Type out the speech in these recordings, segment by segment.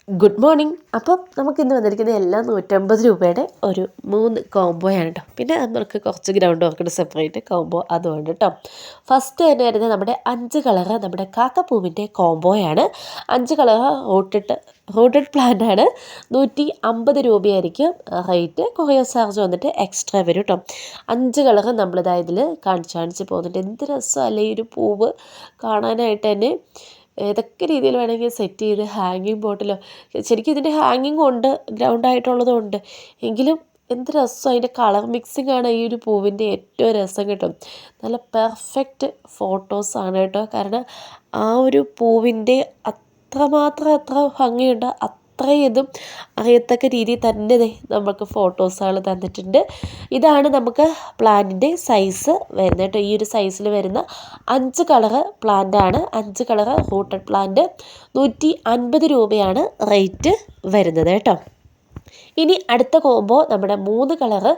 Good morning. അപ്പം നമുക്കിന്ന് വന്നിരിക്കുന്നത് എല്ലാം 150 രൂപയുടെ ഒരു 3 കോംബോയാണ് കേട്ടോ. പിന്നെ നമുക്ക് കുറച്ച് ഗ്രൗണ്ട് ഓർക്കിഡ് സെപ്പറേറ്റ് കോംബോ അതുകൊണ്ട് കേട്ടോ. ഫസ്റ്റ് തന്നെ വരുന്നത് നമ്മുടെ 5 കളറ് നമ്മുടെ കാക്കപ്പൂവിൻ്റെ കോംബോയാണ്. 5 കളറ് റൂട്ടഡ് പ്ലാന്റ് ആണ്. 150 രൂപയായിരിക്കും റേറ്റ്. കൊറിയർ ചാർജ് വന്നിട്ട് എക്സ്ട്രാ വരും കേട്ടോ. 5 കളറ് നമ്മളിതാ ഇതിൽ കാണിച്ച് പോകുന്നുണ്ട്. എന്ത് രസമല്ലേ ഈ ഒരു പൂവ് കാണാനായിട്ട് തന്നെ. ഏതൊക്കെ രീതിയിൽ വേണമെങ്കിൽ സെറ്റ് ചെയ്ത് ഹാങ്ങിങ് ബോട്ടിലോ, ശരിക്കും ഇതിൻ്റെ ഹാങ്ങിങ് ഉണ്ട്, ഗ്രൗണ്ട് ആയിട്ടുള്ളതും ഉണ്ട്. എങ്കിലും എന്ത് രസം, അതിൻ്റെ കളർ മിക്സിംഗ് ആണ് ഈ ഒരു പൂവിൻ്റെ ഏറ്റവും രസം കേട്ടോ. നല്ല പെർഫെക്റ്റ് ഫോട്ടോസാണ് കേട്ടോ. കാരണം ആ ഒരു പൂവിൻ്റെ അത്ര ഭംഗിയുണ്ട്, അത്രയും ഇതും അറിയത്തക്ക രീതിയിൽ തന്നെ നമുക്ക് ഫോട്ടോസുകൾ തന്നിട്ടുണ്ട്. ഇതാണ് നമുക്ക് പ്ലാന്റിൻ്റെ സൈസ് വരുന്നത് കേട്ടോ. ഈ ഒരു സൈസിൽ വരുന്ന 5 കളറ് പ്ലാന്റാണ്. 5 കളറ് റൂട്ടഡ് പ്ലാന്റ് 150 രൂപയാണ് റേറ്റ് വരുന്നത് കേട്ടോ. ഇനി അടുത്ത കോംബോ നമ്മുടെ 3 കളറ്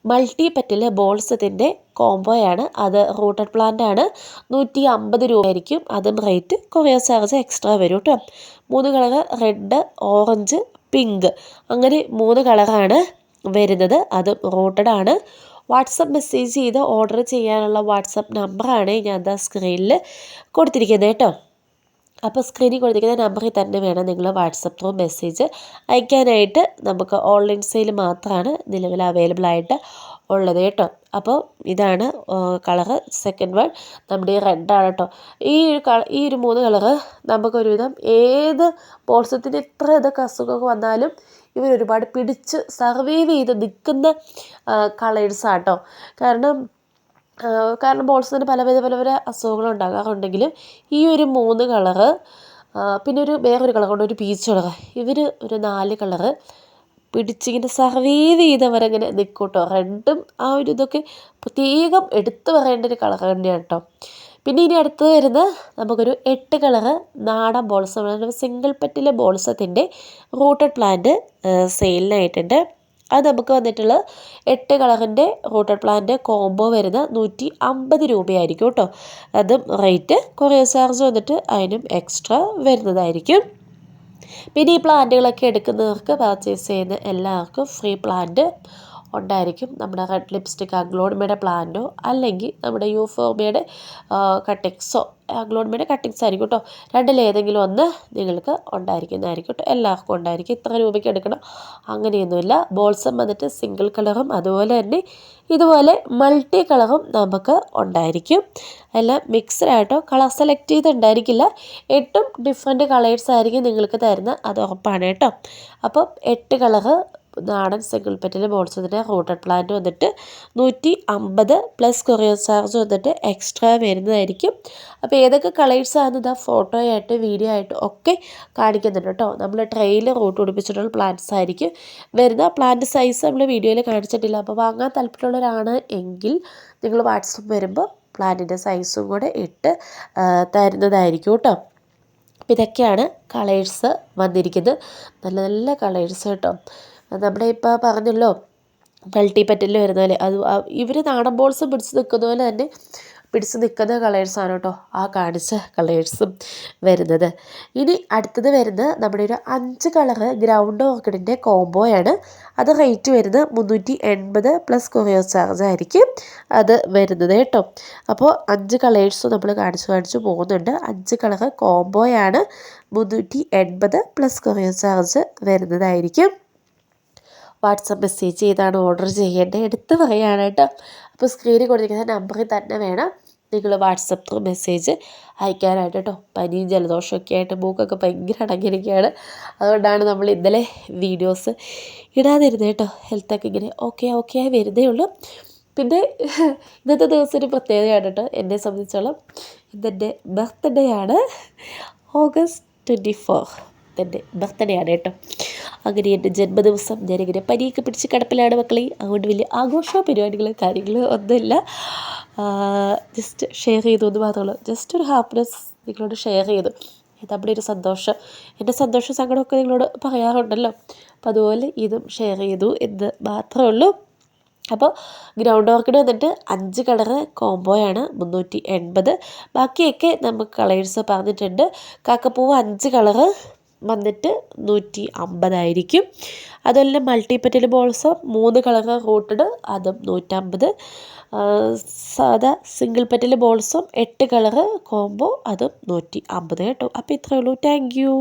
മൾട്ടി പെറ്റൽ ബോൾസത്തിൻ്റെ കോംബോയാണ്. അത് റൂട്ടഡ് പ്ലാന്റ് ആണ്. 150 രൂപയായിരിക്കും. അതും റേറ്റ്. കൊറിയർ ചാർജ് എക്സ്ട്രാ വരും കേട്ടോ. 3 കളറ് റെഡ്, ഓറഞ്ച്, പിങ്ക്, അങ്ങനെ 3 കളറാണ് വരുന്നത്. അതും റൂട്ടഡ് ആണ്. വാട്സപ്പ് മെസ്സേജ് ചെയ്ത് ഓർഡർ ചെയ്യാനുള്ള വാട്സപ്പ് നമ്പറാണ് ഞാൻ ദാ സ്ക്രീനിൽ കൊടുത്തിരിക്കുന്നത് കേട്ടോ. അപ്പോൾ സ്ക്രീനിൽ കൊടുത്തിരിക്കുന്ന നമ്പറിൽ തന്നെ വേണം നിങ്ങൾ വാട്സപ്പ് ത്രൂ മെസ്സേജ് അയക്കാനായിട്ട്. നമുക്ക് ഓൺലൈൻ സെയിൽ മാത്രമാണ് നിലവിൽ അവൈലബിൾ ആയിട്ട് ഉള്ളത് കേട്ടോ. അപ്പോൾ ഇതാണ് കളറ്. സെക്കൻഡ് വൺ നമ്മുടെ ഈ റെഡാണ് കേട്ടോ. ഈ ഒരു 3 കളറ് നമുക്കൊരുവിധം ഏത് പോൾസത്തിന് ഇത്ര ഇതൊക്കെ അസുഖമൊക്കെ വന്നാലും ഇവർ ഒരുപാട് പിടിച്ച് സർവൈവ് ചെയ്ത് നിൽക്കുന്ന കളേഴ്സാണ് കേട്ടോ. കാരണം ബോൾസിന് പല അസുഖങ്ങൾ ഉണ്ടാകാറുണ്ടെങ്കിലും ഈ ഒരു 3 കളറ്, പിന്നെ വേറൊരു കളറുണ്ട്, ഒരു പീച്ച് കളറ്, ഇവർ ഒരു 4 കളറ് പിടിച്ചിങ്ങനെ സർവൈവ് ചെയ്തവരങ്ങനെ നിൽക്കും കേട്ടോ. റെഡും ആ ഒരു ഇതൊക്കെ പ്രത്യേകം എടുത്തു പറയേണ്ട ഒരു കളർ തന്നെയാണ് കേട്ടോ. പിന്നെ ഇനി അടുത്ത് വരുന്ന നമുക്കൊരു 8 കളറ് നാടൻ ബോൾസം, സിംഗിൾ പെറ്റിലെ ബോൾസത്തിൻ്റെ റൂട്ടഡ് പ്ലാന്റ് സെയിലിനായിട്ടുണ്ട്. അത് നമുക്ക് വന്നിട്ടുള്ള 8 കളറിൻ്റെ റൂട്ടഡ് പ്ലാന്റ് കോംബോ വരുന്ന 150 രൂപയായിരിക്കും കേട്ടോ. അതും റേറ്റ്. കൊറിയർ ചാർജ് വന്നിട്ട് അതിനും എക്സ്ട്രാ വരുന്നതായിരിക്കും. പിന്നെ ഈ പ്ലാന്റുകളൊക്കെ എടുക്കുന്നവർക്ക്, പർച്ചേസ് ചെയ്യുന്ന എല്ലാവർക്കും ഫ്രീ പ്ലാന്റ് ഉണ്ടായിരിക്കും. നമ്മുടെ റെഡ് ലിപ്സ്റ്റിക് അഗ്ലോണിമയുടെ പ്ലാന്റോ അല്ലെങ്കിൽ നമ്മുടെ യൂഫോർമയുടെ കട്ടിങ്സോ, അഗ്ലോണിമയുടെ കട്ടിങ്സ് ആയിരിക്കും കേട്ടോ. രണ്ടിലേതെങ്കിലും ഒന്ന് നിങ്ങൾക്ക് ഉണ്ടായിരിക്കുന്നതായിരിക്കും കേട്ടോ. എല്ലാവർക്കും ഉണ്ടായിരിക്കും. ഇത്ര രൂപയ്ക്ക് എടുക്കണം അങ്ങനെയൊന്നുമില്ല. ബോൾസം വന്നിട്ട് സിംഗിൾ കളറും അതുപോലെ തന്നെ ഇതുപോലെ മൾട്ടി കളറും നമുക്ക് ഉണ്ടായിരിക്കും. എല്ലാം മിക്സ്ഡ് ആയിട്ടോ. കളർ സെലക്ട് ചെയ്തുണ്ടായിരിക്കില്ല. 8 ഡിഫറെൻറ്റ് കളേഴ്സ് ആയിരിക്കും നിങ്ങൾക്ക് തരുന്നത്, അത് ഉറപ്പാണ് കേട്ടോ. അപ്പം 8 കളറ് നാടൻ സിംഗിൾ പെറ്റൽ ബോൾസത്തിൻ്റെ റൂട്ടഡ് പ്ലാന്റ് വന്നിട്ട് 150 പ്ലസ് കൊറിയർ ചാർജ് വന്നിട്ട് എക്സ്ട്രാ വരുന്നതായിരിക്കും. അപ്പോൾ ഏതൊക്കെ കളേഴ്സാണെന്ന് ഇതാ ഫോട്ടോ ആയിട്ട് വീഡിയോ ആയിട്ട് ഒക്കെ കാണിക്കുന്നുണ്ട് കേട്ടോ. നമ്മൾ ട്രെയിൽ റൂട്ട് പിടിപ്പിച്ചിട്ടുള്ള പ്ലാന്റ്സ് ആയിരിക്കും വരുന്ന. പ്ലാന്റ് സൈസ് നമ്മൾ വീഡിയോയിൽ കാണിച്ചിട്ടില്ല. അപ്പോൾ വാങ്ങാൻ താല്പര്യമുള്ളവരാണ് എങ്കിൽ നിങ്ങൾ വാട്സപ്പ് വരുമ്പോൾ പ്ലാന്റിൻ്റെ സൈസും കൂടെ ഇട്ട് തരുന്നതായിരിക്കും കേട്ടോ. അപ്പോൾ ഇതൊക്കെയാണ് കളേഴ്സ് വന്നിരിക്കുന്നത്. നല്ല നല്ല കളേഴ്സ് കേട്ടോ. നമ്മുടെ ഇപ്പോൾ പറഞ്ഞല്ലോ മൾട്ടി പെറ്റലിൽ വരുന്ന പോലെ അത് ഇവർ നാടൻ ബോൾസും പിടിച്ച് നിൽക്കുന്ന പോലെ തന്നെ പിടിച്ച് നിൽക്കുന്ന കളേഴ്സാണ് കേട്ടോ ആ കാണിച്ച കളേഴ്സും വരുന്നത്. ഇനി അടുത്തത് വരുന്നത് നമ്മുടെ ഒരു 5 കളറ് ഗ്രൗണ്ട് ഓർക്കിഡിൻ്റെ കോംബോയാണ്. അത് റേറ്റ് വരുന്നത് 380 പ്ലസ് കൊറിയർ ചാർജ് ആയിരിക്കും അത് വരുന്നത് കേട്ടോ. അപ്പോൾ 5 കളേഴ്സും നമ്മൾ കാണിച്ചു പോകുന്നുണ്ട്. 5 കളറ് കോംബോയാണ്. 380 പ്ലസ് കൊറിയർ ചാർജ് വരുന്നതായിരിക്കും. വാട്സപ്പ് മെസ്സേജ് ചെയ്താണ് ഓർഡർ ചെയ്യേണ്ടത്, എടുത്ത് പറയുകയാണ് കേട്ടോ. അപ്പോൾ സ്ക്രീനിൽ കൊടുത്തിരിക്കുന്ന നമ്പറിൽ തന്നെ വേണം നിങ്ങൾ വാട്സപ്പ് ത്രൂ മെസ്സേജ് അയക്കാനായിട്ട് കേട്ടോ. പനിയും ജലദോഷമൊക്കെ ആയിട്ട് മൂക്കൊക്കെ ഭയങ്കര അടങ്ങിയിരിക്കുകയാണ്. അതുകൊണ്ടാണ് നമ്മൾ ഇന്നലെ വീഡിയോസ് ഇടാതിരുന്നത് കേട്ടോ. ഹെൽത്തൊക്കെ ഇങ്ങനെ ഓക്കെ ആയി വരുന്നേ ഉള്ളൂ. പിന്നെ ഇന്നത്തെ ദിവസം ഒരു പ്രത്യേകതയാണ് കേട്ടോ. എന്നെ സംബന്ധിച്ചോളം ഇതെൻ്റെ ബർത്ത്ഡേ ആണ്. ഓഗസ്റ്റ് 24 എൻ്റെ ബർത്ത്ഡേ ആണ് കേട്ടോ. അങ്ങനെ എൻ്റെ ജന്മദിവസം ഞാനിങ്ങനെ പനിയൊക്കെ പിടിച്ച് കിടപ്പിലാണ് മക്കളെ. അതുകൊണ്ട് വലിയ ആഘോഷമോ പരിപാടികളോ കാര്യങ്ങളോ ഒന്നുമില്ല. ജസ്റ്റ് ഷെയർ ചെയ്തു എന്ന് മാത്രമേ ഉള്ളൂ. ജസ്റ്റ് ഒരു ഹാപ്പിനെസ് നിങ്ങളോട് ഷെയർ ചെയ്തു. നമ്മുടെ ഒരു സന്തോഷം, എൻ്റെ സന്തോഷം സങ്കടമൊക്കെ നിങ്ങളോട് പറയാറുണ്ടല്ലോ. അപ്പോൾ അതുപോലെ ഇതും ഷെയർ ചെയ്തു എന്ന് മാത്രമേ ഉള്ളൂ. അപ്പോൾ ഗ്രൗണ്ട് ഓർക്കിഡ് വന്നിട്ട് 5 കളറ് കോംബോയാണ് 380. ബാക്കിയൊക്കെ നമുക്ക് കളേഴ്സ് പറഞ്ഞിട്ടുണ്ട്. കാക്കപ്പൂവ് 5 കളറ് വന്നിട്ട് 150 അതുപോലെ multi petal balsam 3 colour rooted അതും 150. സാധാ സിംഗിൾ പെറ്റൽ ബോൾസും 8 കളർ കോംബോ അതും 150 കേട്ടോ. അപ്പോൾ ഇത്രയേ ഉള്ളൂ. Thank you.